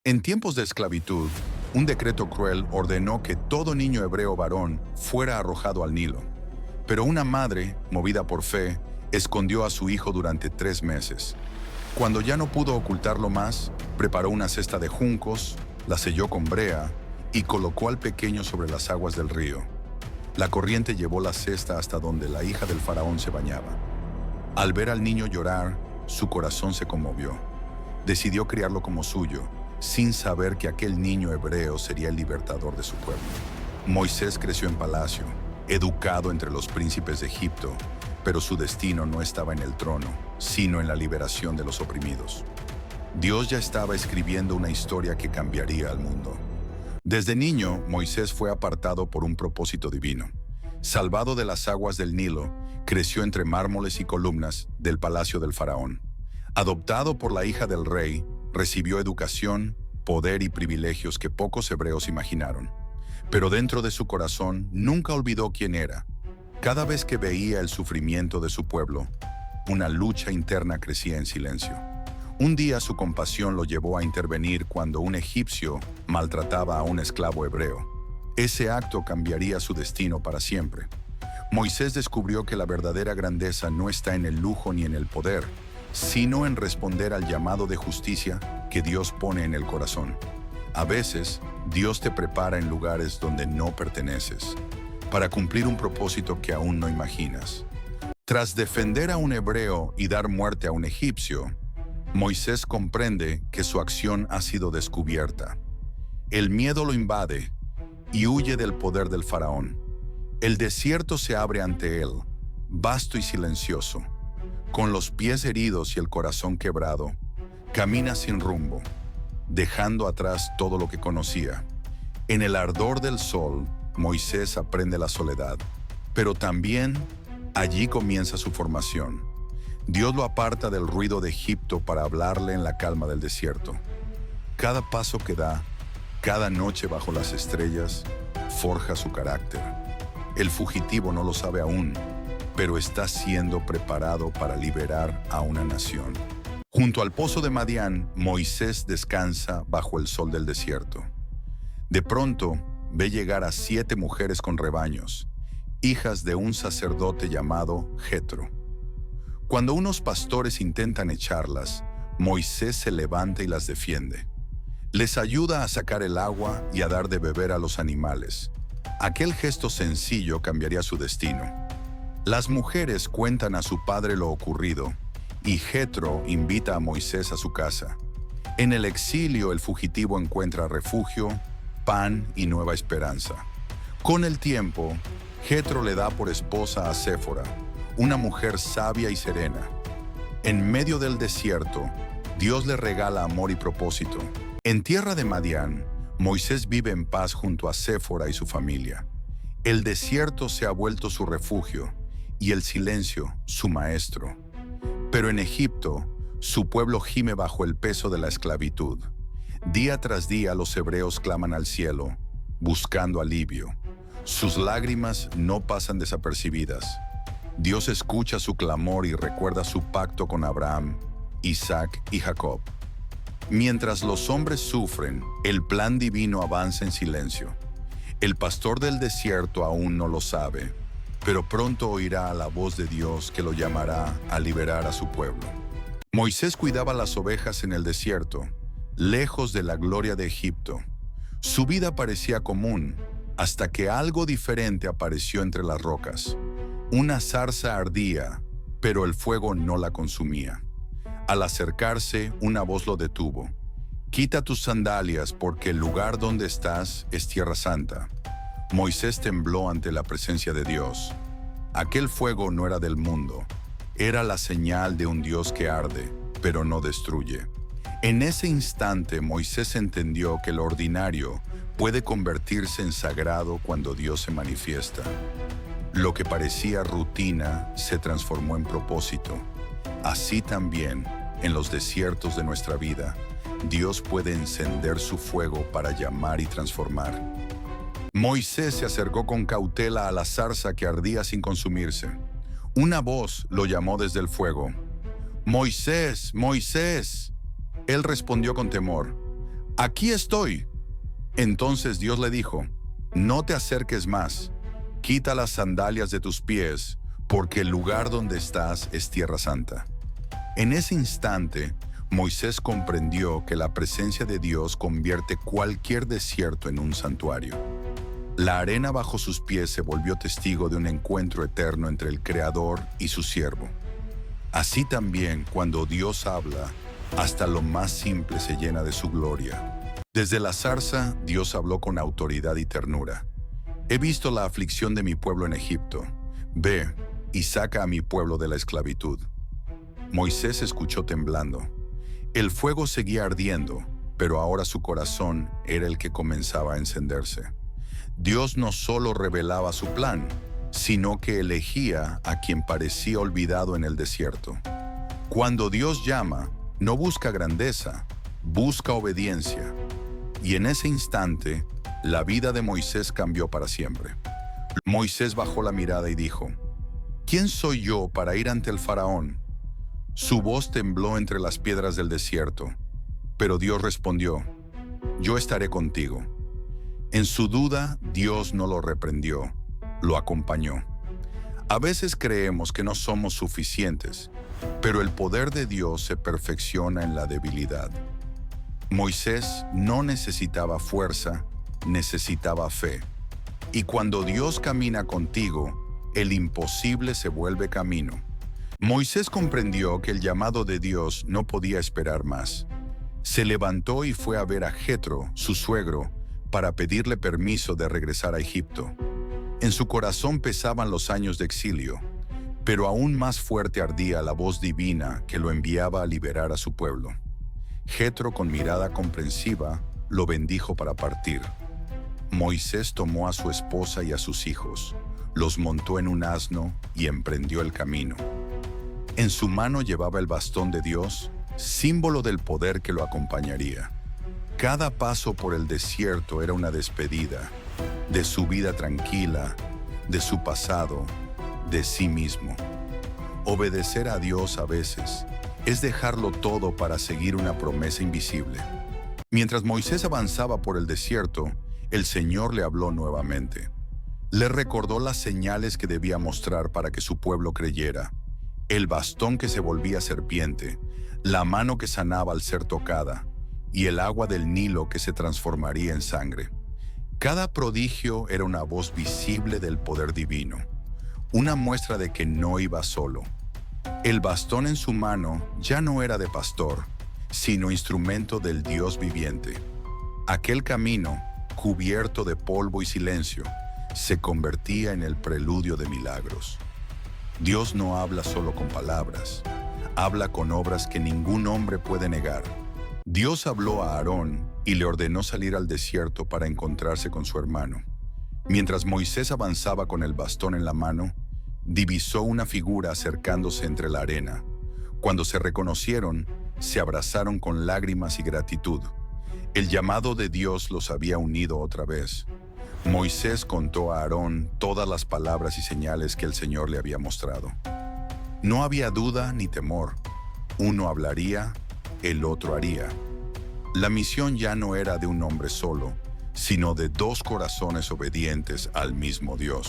En tiempos de esclavitud, un decreto cruel ordenó que todo niño hebreo varón fuera arrojado al Nilo. Pero una madre, movida por fe, escondió a su hijo durante 3 meses. Cuando ya no pudo ocultarlo más, preparó una cesta de juncos, la selló con brea y colocó al pequeño sobre las aguas del río. La corriente llevó la cesta hasta donde la hija del faraón se bañaba. Al ver al niño llorar, su corazón se conmovió. Decidió criarlo como suyo, sin saber que aquel niño hebreo sería el libertador de su pueblo. Moisés creció en palacio, educado entre los príncipes de Egipto, pero su destino no estaba en el trono, sino en la liberación de los oprimidos. Dios ya estaba escribiendo una historia que cambiaría al mundo. Desde niño, Moisés fue apartado por un propósito divino. Salvado de las aguas del Nilo, creció entre mármoles y columnas del palacio del faraón. Adoptado por la hija del rey, recibió educación, poder y privilegios que pocos hebreos imaginaron. Pero dentro de su corazón nunca olvidó quién era. Cada vez que veía el sufrimiento de su pueblo, una lucha interna crecía en silencio. Un día su compasión lo llevó a intervenir cuando un egipcio maltrataba a un esclavo hebreo. Ese acto cambiaría su destino para siempre. Moisés descubrió que la verdadera grandeza no está en el lujo ni en el poder, sino en responder al llamado de justicia que Dios pone en el corazón. A veces, Dios te prepara en lugares donde no perteneces, para cumplir un propósito que aún no imaginas. Tras defender a un hebreo y dar muerte a un egipcio, Moisés comprende que su acción ha sido descubierta. El miedo lo invade y huye del poder del faraón. El desierto se abre ante él, vasto y silencioso. Con los pies heridos y el corazón quebrado, camina sin rumbo, dejando atrás todo lo que conocía. En el ardor del sol, Moisés aprende la soledad, pero también allí comienza su formación. Dios lo aparta del ruido de Egipto para hablarle en la calma del desierto. Cada paso que da, cada noche bajo las estrellas, forja su carácter. El fugitivo no lo sabe aún, pero está siendo preparado para liberar a una nación. Junto al pozo de Madián, Moisés descansa bajo el sol del desierto. De pronto, ve llegar a 7 mujeres con rebaños, hijas de un sacerdote llamado Jetro. Cuando unos pastores intentan echarlas, Moisés se levanta y las defiende. Les ayuda a sacar el agua y a dar de beber a los animales. Aquel gesto sencillo cambiaría su destino. Las mujeres cuentan a su padre lo ocurrido, y Jetro invita a Moisés a su casa. En el exilio, el fugitivo encuentra refugio, pan y nueva esperanza. Con el tiempo, Jetro le da por esposa a Séfora, una mujer sabia y serena. En medio del desierto, Dios le regala amor y propósito. En tierra de Madián, Moisés vive en paz junto a Séfora y su familia. El desierto se ha vuelto su refugio y el silencio su maestro. Pero en Egipto, su pueblo gime bajo el peso de la esclavitud. Día tras día los hebreos claman al cielo, buscando alivio. Sus lágrimas no pasan desapercibidas. Dios escucha su clamor y recuerda su pacto con Abraham, Isaac y Jacob. Mientras los hombres sufren, el plan divino avanza en silencio. El pastor del desierto aún no lo sabe, pero pronto oirá la voz de Dios que lo llamará a liberar a su pueblo. Moisés cuidaba las ovejas en el desierto, lejos de la gloria de Egipto. Su vida parecía común, hasta que algo diferente apareció entre las rocas. Una zarza ardía, pero el fuego no la consumía. Al acercarse, una voz lo detuvo. «Quita tus sandalias, porque el lugar donde estás es tierra santa». Moisés tembló ante la presencia de Dios. Aquel fuego no era del mundo, era la señal de un Dios que arde, pero no destruye. En ese instante, Moisés entendió que lo ordinario puede convertirse en sagrado cuando Dios se manifiesta. Lo que parecía rutina se transformó en propósito. Así también, en los desiertos de nuestra vida, Dios puede encender su fuego para llamar y transformar. Moisés se acercó con cautela a la zarza que ardía sin consumirse. Una voz lo llamó desde el fuego. «Moisés, Moisés». Él respondió con temor. «Aquí estoy». Entonces Dios le dijo: «No te acerques más, quita las sandalias de tus pies, porque el lugar donde estás es tierra santa». En ese instante, Moisés comprendió que la presencia de Dios convierte cualquier desierto en un santuario. La arena bajo sus pies se volvió testigo de un encuentro eterno entre el Creador y su siervo. Así también, cuando Dios habla, hasta lo más simple se llena de su gloria. Desde la zarza, Dios habló con autoridad y ternura. «He visto la aflicción de mi pueblo en Egipto. Ve y saca a mi pueblo de la esclavitud». Moisés escuchó temblando. El fuego seguía ardiendo, pero ahora su corazón era el que comenzaba a encenderse. Dios no solo revelaba su plan, sino que elegía a quien parecía olvidado en el desierto. Cuando Dios llama, no busca grandeza, busca obediencia. Y en ese instante, la vida de Moisés cambió para siempre. Moisés bajó la mirada y dijo: «¿Quién soy yo para ir ante el faraón?». Su voz tembló entre las piedras del desierto, pero Dios respondió: «Yo estaré contigo». En su duda, Dios no lo reprendió, lo acompañó. A veces creemos que no somos suficientes, pero el poder de Dios se perfecciona en la debilidad. Moisés no necesitaba fuerza, necesitaba fe. Y cuando Dios camina contigo, el imposible se vuelve camino. Moisés comprendió que el llamado de Dios no podía esperar más. Se levantó y fue a ver a Jetro, su suegro, para pedirle permiso de regresar a Egipto. En su corazón pesaban los años de exilio, pero aún más fuerte ardía la voz divina que lo enviaba a liberar a su pueblo. Jetro, con mirada comprensiva, lo bendijo para partir. Moisés tomó a su esposa y a sus hijos, los montó en un asno y emprendió el camino. En su mano llevaba el bastón de Dios, símbolo del poder que lo acompañaría. Cada paso por el desierto era una despedida de su vida tranquila, de su pasado, de sí mismo. Obedecer a Dios a veces es dejarlo todo para seguir una promesa invisible. Mientras Moisés avanzaba por el desierto, el Señor le habló nuevamente. Le recordó las señales que debía mostrar para que su pueblo creyera: el bastón que se volvía serpiente, la mano que sanaba al ser tocada, y el agua del Nilo que se transformaría en sangre. Cada prodigio era una voz visible del poder divino, una muestra de que no iba solo. El bastón en su mano ya no era de pastor, sino instrumento del Dios viviente. Aquel camino, cubierto de polvo y silencio, se convertía en el preludio de milagros. Dios no habla solo con palabras, habla con obras que ningún hombre puede negar. Dios habló a Aarón y le ordenó salir al desierto para encontrarse con su hermano. Mientras Moisés avanzaba con el bastón en la mano, divisó una figura acercándose entre la arena. Cuando se reconocieron, se abrazaron con lágrimas y gratitud. El llamado de Dios los había unido otra vez. Moisés contó a Aarón todas las palabras y señales que el Señor le había mostrado. No había duda ni temor. Uno hablaría, el otro haría. La misión ya no era de un hombre solo, sino de dos corazones obedientes al mismo Dios.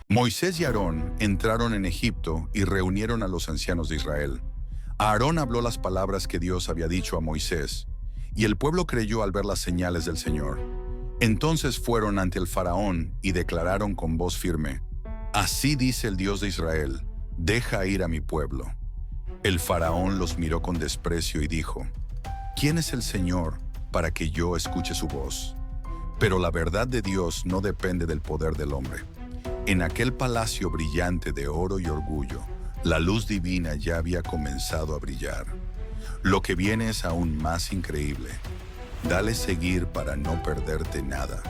Moisés y Aarón entraron en Egipto y reunieron a los ancianos de Israel. Aarón habló las palabras que Dios había dicho a Moisés, y el pueblo creyó al ver las señales del Señor. Entonces fueron ante el faraón y declararon con voz firme: «Así dice el Dios de Israel, deja ir a mi pueblo». El faraón los miró con desprecio y dijo: «¿Quién es el Señor para que yo escuche su voz?». Pero la verdad de Dios no depende del poder del hombre. En aquel palacio brillante de oro y orgullo, la luz divina ya había comenzado a brillar. Lo que viene es aún más increíble. Dale seguir para no perderte nada.